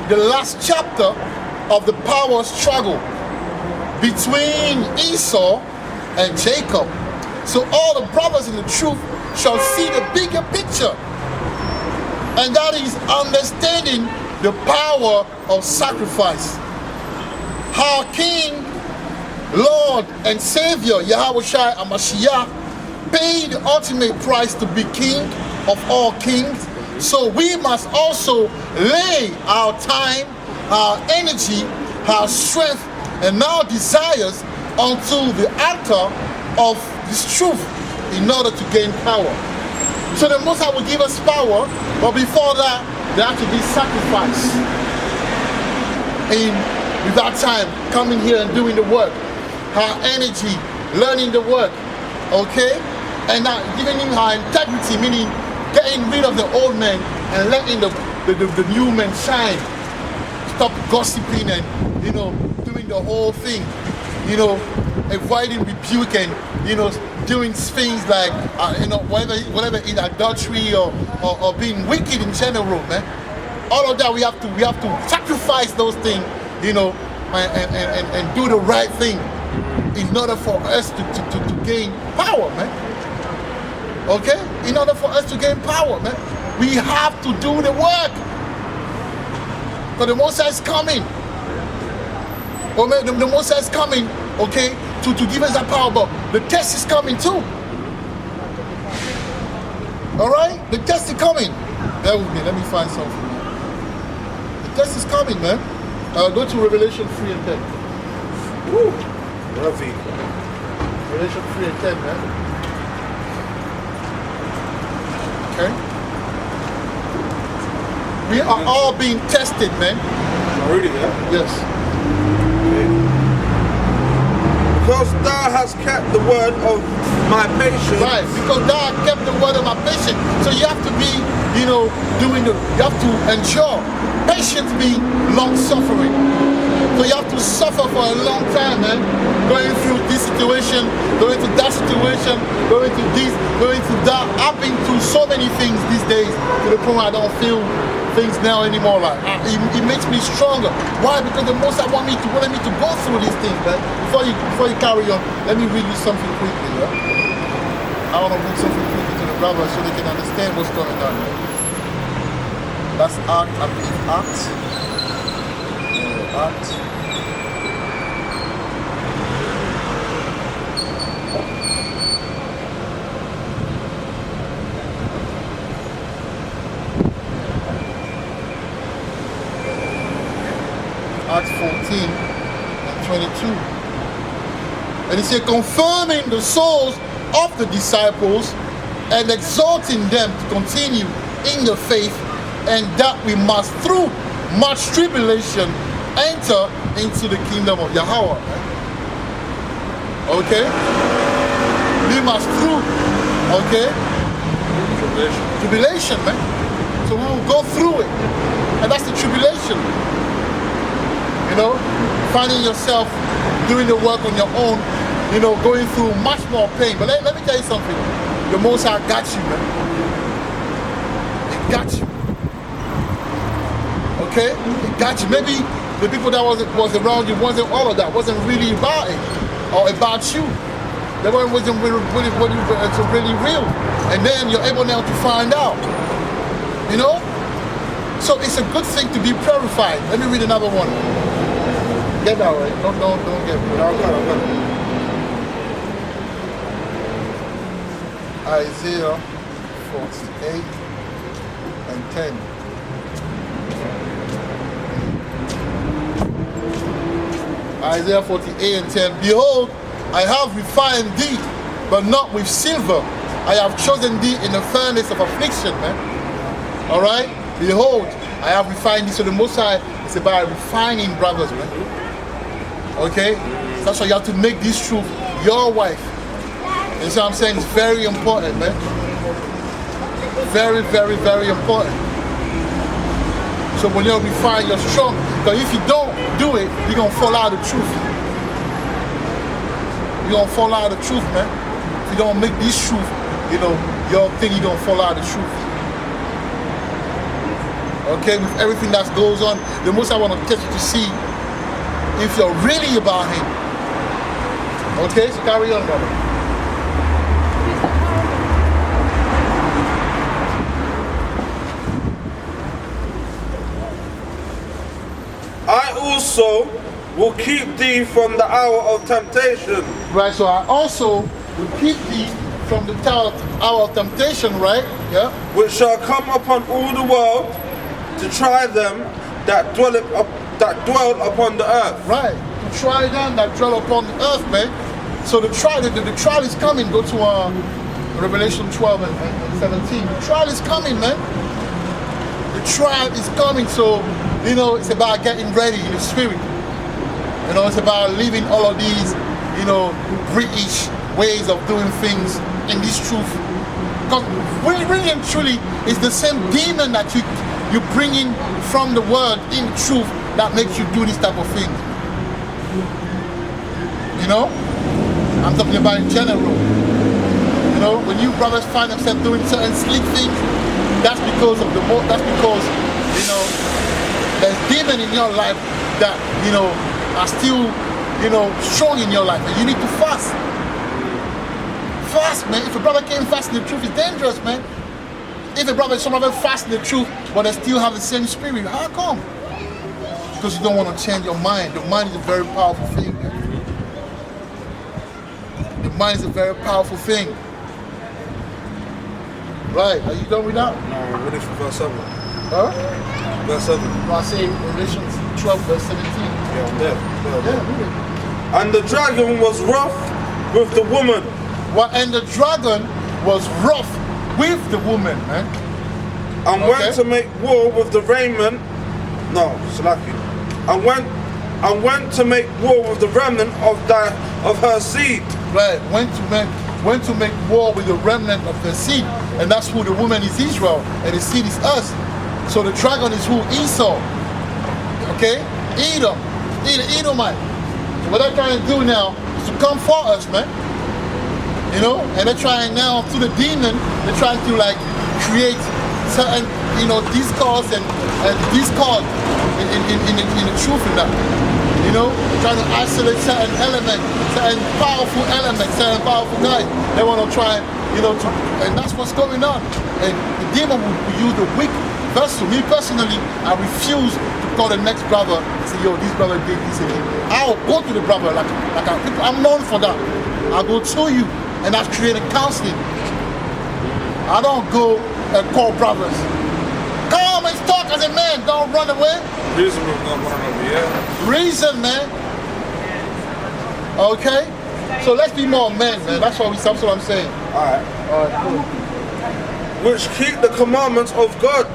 the last chapter of the power struggle between Esau and Jacob. So all the brothers in the truth shall see the bigger picture. And that is understanding the power of sacrifice. How King, Lord, and Savior, Yahweh Shai HaMashiach, paid the ultimate price to be King of all kings. So we must also lay our time, our energy, our strength, and our desires onto the altar of this truth in order to gain power. So the Most High will give us power, but before that, there has to be sacrifice. With our time, coming here and doing the work, our energy, learning the work, okay? And now giving him our integrity, meaning getting rid of the old man and letting the new man shine. Stop gossiping and, doing the whole thing, avoiding rebuke and, doing things like, whatever in adultery or being wicked in general, man. All of that we have to sacrifice those things, and do the right thing in order for us to gain power, man. Okay? In order for us to gain power, man, we have to do the work. Because the Most High is coming. The Most High is coming, okay, to give us that power, but the test is coming too. Alright? The test is coming. Bear with me, let me find something. The test is coming, man. Go to Revelation 3 and 10. Woo! Ravi. Revelation 3 and 10, man. Okay? We are all being tested, man. Already, yeah? Yes. Because thou hast kept the word of my patience. Right, because thou hast kept the word of my patience. So you have to be, you have to endure. Patience means long suffering. So you have to suffer for a long time, man. Going through this situation, going through that situation, going through this, going through that. I've been through so many things these days to the point where I don't feel things now anymore. Like it makes me stronger. Why? Because the Most I wanted me to go through these things, man. Before you carry on, let me read you something quickly, yeah? I want to read something quickly to the brothers so they can understand what's going on. Man. That's Act. Acts 14 and 22. And he said, confirming the souls of the disciples and exhorting them to continue in the faith, and that we must, through much tribulation, enter into the kingdom of Yahweh. Okay? We must through, okay? Tribulation, man. So we will go through it. And that's the tribulation. You know? Finding yourself doing the work on your own, you know, going through much more pain. But let me tell you something. The Most High got you, man. He got you. Okay? He got you. Maybe the people that was around you wasn't all of that. Wasn't really about it. Or about you. That wasn't really real. And then you're able now to find out. You know? So it's a good thing to be purified. Let me read another one. Get that right. Don't get me. No, I'm good. Isaiah 48 and 10. Isaiah 48 and 10. Behold, I have refined thee, but not with silver. I have chosen thee in the furnace of affliction, man. All right? Behold, I have refined thee. So the Most High is about refining brothers, man. Okay? So that's why you have to make this truth your wife. You see what I'm saying? It's very important, man. Very, very, very important. So when you're refined, you're strong. Because if you don't do it, you're going to fall out of the truth. You're going to fall out of the truth, man. If you don't make this truth, you know, your thing, you're going to fall out of the truth. Okay, with everything that goes on, the most I want to test you to see if you're really about him. Okay, so carry on, brother. I also will keep thee from the hour of temptation. Right, so I also will keep thee from the hour of temptation, right? Yeah. Which shall come upon all the world to try them that dwell upon the earth. Right, to try them that dwell upon the earth, man. So the trial is coming. Go to Revelation 12 and 17. The trial is coming, man. The trial is coming, so you know, it's about getting ready in the spirit. You know, it's about leaving all of these, you know, British ways of doing things in this truth. Because really and truly, it's the same demon that you bring in from the word in truth that makes you do this type of thing. You know? I'm talking about in general. You know, when you brothers find themselves doing certain slick things, that's because of you know, there's demon in your life that, you know, are still, you know, strong in your life, and you need to fast. Fast, man. If a brother can't fast in the truth, it's dangerous, man. If some of them fast in the truth, but they still have the same spirit, how come? Because you don't want to change your mind. The mind is a very powerful thing, man. The mind is a very powerful thing. Right, are you done with that? No, we're ready for verse 7. Huh? Verse 7. No, I say Revelation 12, verse 17. Yeah, I'm there. Yeah, read it. And the dragon was wroth with the woman. Well, and the dragon was wroth with the woman, man. And went to make war with the remnant. No, Salaki. And went to make war with the remnant of her seed. Right, went to make war with the remnant of her seed. And that's who the woman is, Israel. And the seed is us. So the dragon is who? Esau. Okay? Edomite. So what they're trying to do now is to come for us, man. You know? And they're trying now, through the demon, they're trying to like create certain, you know, discourse and discord in the truth in that. You know? They're trying to isolate certain elements, certain powerful elements, certain powerful guys. They want to try, you know, and that's what's going on. And the demon will use the weak vessel. Me personally, I refuse to call the next brother and say, yo, this brother did this again. I'll go to the brother, I'm known for that. I'll go to you, and that's creating counseling. I don't go and call brothers. Come always talk as a man. Don't run away. Reason will not run over, yeah? Reason, man. Okay? So let's be more men, man. That's what I'm saying. Alright. Cool. Which keep the commandments of God.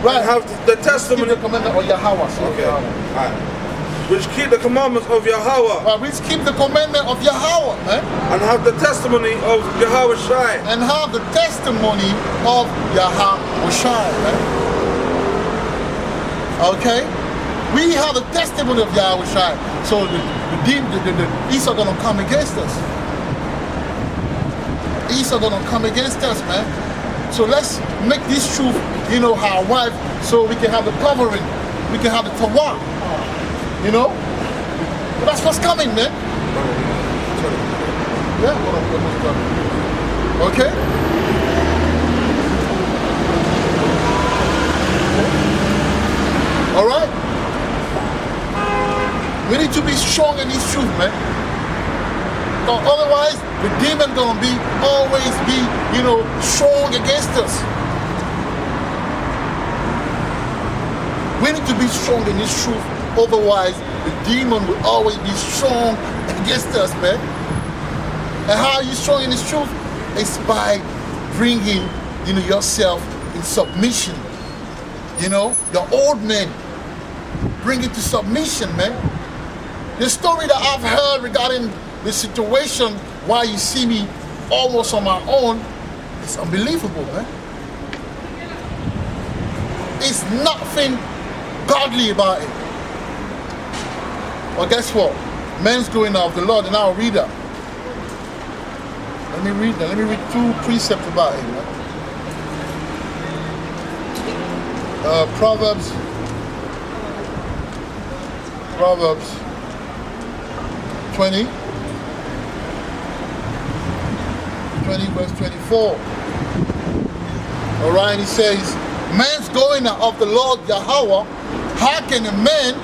Right. And have the testimony. Keep the commandment of Yahweh. Okay. Alright. Which keep the commandments of Yahweh. Right. Which keep the commandment of Yahweh, man. And have the testimony of Yahweh Shai. And have the testimony of Yahweh Shai, man. Okay? We have the testimony of Yahweh Shai. So the East are gonna come against us. East are gonna come against us, man. So let's make this truth, our wife, so we can have the covering, we can have the tawah, But that's what's coming, man. Yeah, what's coming. Okay? All right? We need to be strong in this truth, man. Otherwise, the demon gonna always be, strong against us. We need to be strong in this truth. Otherwise, the demon will always be strong against us, man. And how are you strong in this truth? It's by bringing, yourself in submission. The old men, bring it to submission, man. The story that I've heard regarding the situation why you see me almost on my own, it's unbelievable, man. It's nothing godly about it. Well, guess what? Man's going out of the Lord, and I'll read that. Let me read that. Let me read 2 precepts about it, man. Proverbs 20 verse 24. All right, he says, man's going out of the Lord Yahweh. How can a man,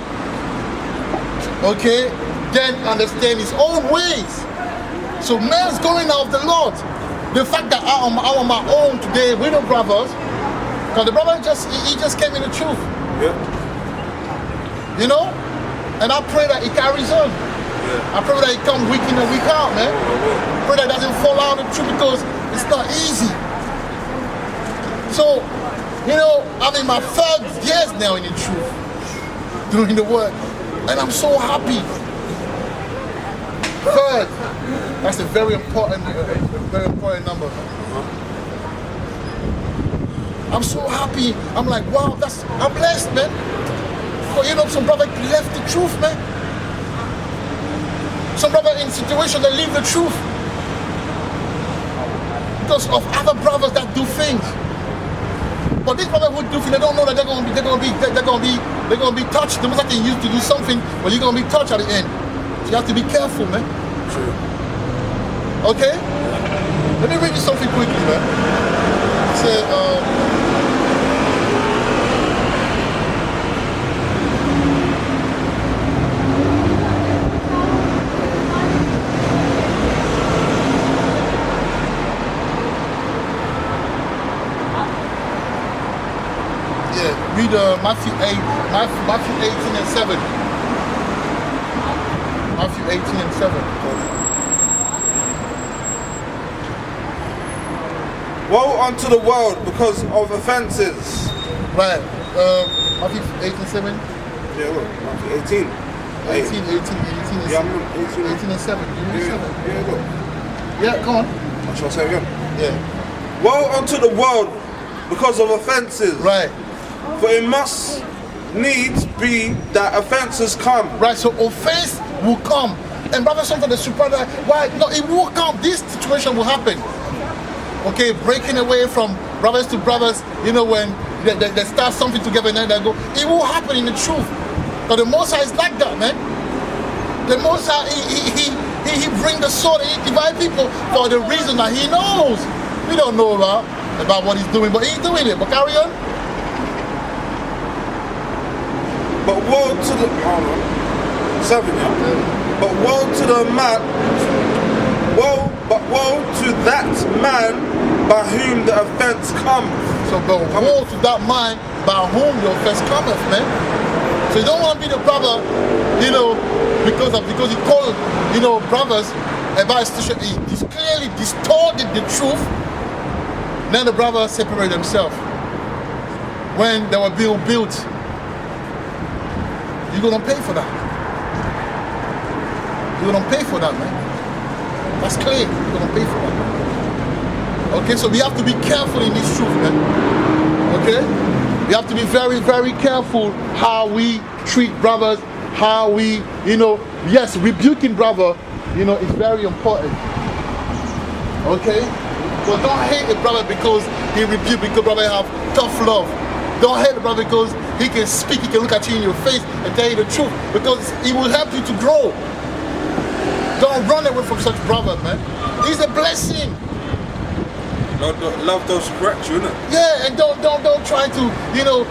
then understand his own ways? So man's going out of the Lord. The fact that I'm on my own today with the brothers, because the brother just came in the truth. Yeah. And I pray that he carries on. I pray that he comes week in and week out, man. I pray that he doesn't fall out of the truth because it's not easy. So, I'm in my 3rd years now in the truth, doing the work. And I'm so happy. 3rd. That's a very important number. I'm so happy. I'm like, wow, I'm blessed, man. But some brother left the truth, man. Some brother in situation that leave the truth because of other brothers that do things. But this brother who do things, they don't know that they're gonna be touched. The most I can use to do something, but you're gonna be touched at the end. So you have to be careful, man. True. Okay? Let me read you something quickly, man. It said, read Matthew 18 and 7. Matthew 18 and 7. Woe unto the world because of offenses. Right. Matthew 18 and 7. Yeah, look. Matthew 18. 18 and 7. 18 and 7. Yeah, look. Yeah, come on. Shall I say it again? Yeah. Woe unto the world because of offenses. Right. For it must needs be that offenses come. Right, so offense will come. And brother, sometimes the super, why? No, it will come. This situation will happen. Okay, breaking away from brothers to brothers, when they start something together and then they go, it will happen in the truth. But the Most High is like that, man. The Most High, he bring the sword and he divide people for the reason that he knows. We don't know about what he's doing, but he's doing it. But carry on. But woe to the 7, yeah? But woe to the man, woe to that man by whom the offense comes. So woe to that man by whom your offense cometh, man. So you don't want to be the brother, you know, because you call, you know, brothers about a situation, he clearly distorted the truth. Then the brothers separate themselves. When they were being built, you're gonna pay for that. You're gonna pay for that, man. That's clear. You're gonna pay for that. Okay, so we have to be careful in this truth, man. Okay? We have to be very, very careful how we treat brothers, how we, you know, yes, rebuking brother, you know, is very important. Okay? But don't hate a brother because he rebuked, because brother have tough love. Don't hate the brother because he can speak, he can look at you in your face and tell you the truth, because he will help you to grow. Don't run away from such brother, man. He's a blessing. Love does correct you, innit? Yeah, and don't try to, you know,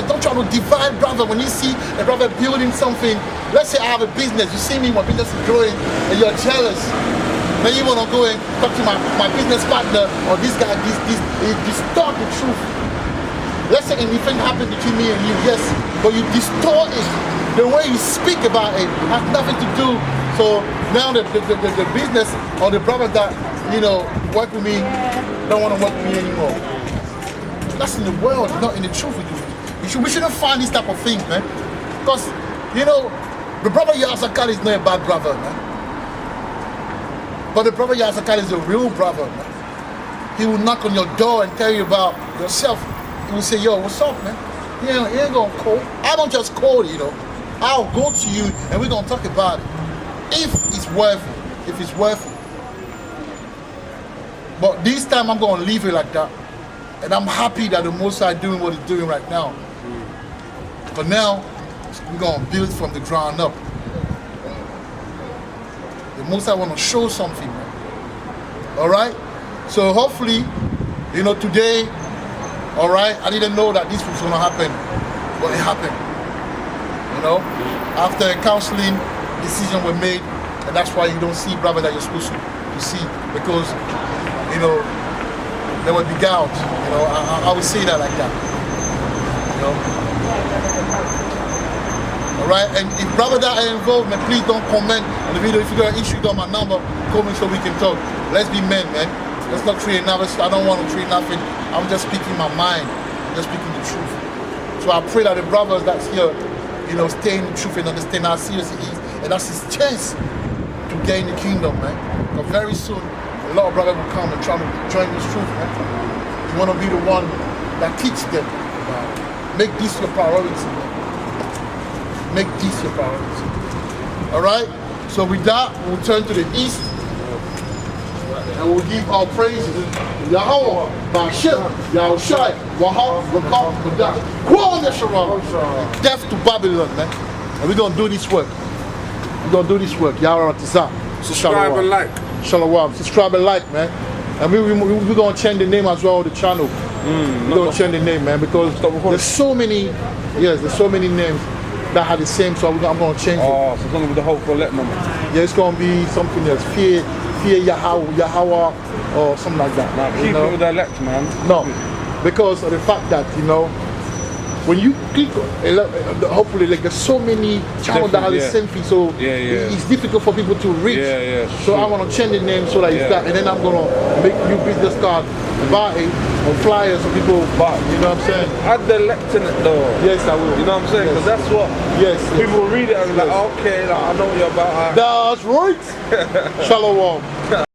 don't try to divide brother when you see a brother building something. Let's say I have a business, you see me, my business is growing, and you're jealous. Then you want to go and talk to my business partner, or this guy, it distort the truth. Let's say anything happened between me and you, yes, but you distort it. The way you speak about it has nothing to do. So now the business or the brother that, you know, work with me, don't want to work with me anymore. That's in the world, not in the truth with you. We shouldn't find this type of thing, man. Because, you know, the brother Yazakal is not a bad brother, man. But the brother Yazakal is a real brother, man. He will knock on your door and tell you about yourself. He will say, yo, what's up, man? You know, he ain't gonna call. I don't just call, you know. I'll go to you and we're gonna talk about it. If it's worth it. If it's worth it. But this time I'm gonna leave it like that. And I'm happy that the Most High doing what he's doing right now. But now, we're gonna build from the ground up. The Most High wanna show something, man. Alright? So hopefully, you know, today, alright, I didn't know that this was gonna happen. But it happened. You know? After a counseling, decision were made, and that's why you don't see brother that you're supposed to see, because, you know, they will be gouged. You know, I would say that like that. You know? Alright, and if brother that are involved, man, please don't comment on the video. If you got an issue, you got my number, comment so we can talk. Let's be men, man. Let's not create another. I don't want to create nothing. I'm just speaking my mind. I'm just speaking the truth. So I pray that the brothers that's here, you know, stay in the truth and understand how serious it is. And that's his chance to gain the kingdom, man. But very soon, a lot of brothers will come and try to join this truth, man. You want to be the one that teach them. Make this your priority, man. Make this your priority. All right? So with that, we'll turn to the east. And we'll give our praises to Yahweh, Bashir, Yahushai, Wahab, Rakam, Badak, Kwal Yesharam, death to Babylon, man. And we're going to do this work. We're going to do this work. Yahweh Ratizah. Subscribe and like. Shalom. Subscribe and like, man. And we're going to change the name as well of the channel. We're going to change the name, man, because there's so many, there's so many names that have the same, so I'm going to change it. Oh, so it's going to be the whole collect number. Yeah, it's going to be something else. Fear Yahweh, or something like that. Nah, keep it with the elect, man. No, because of the fact that, you know, when you click, hopefully, like, there's so many channels that are the same thing, so it's difficult for people to reach. So I want to change the name so that it's that, and then I'm going to make new business card, buy it, or flyers so people, you know what I'm saying? Add the elect in it, though. Yes, I will. You know what I'm saying? Because that's what people read it and be like, okay, like, I know what you're about. That's right. Shalom.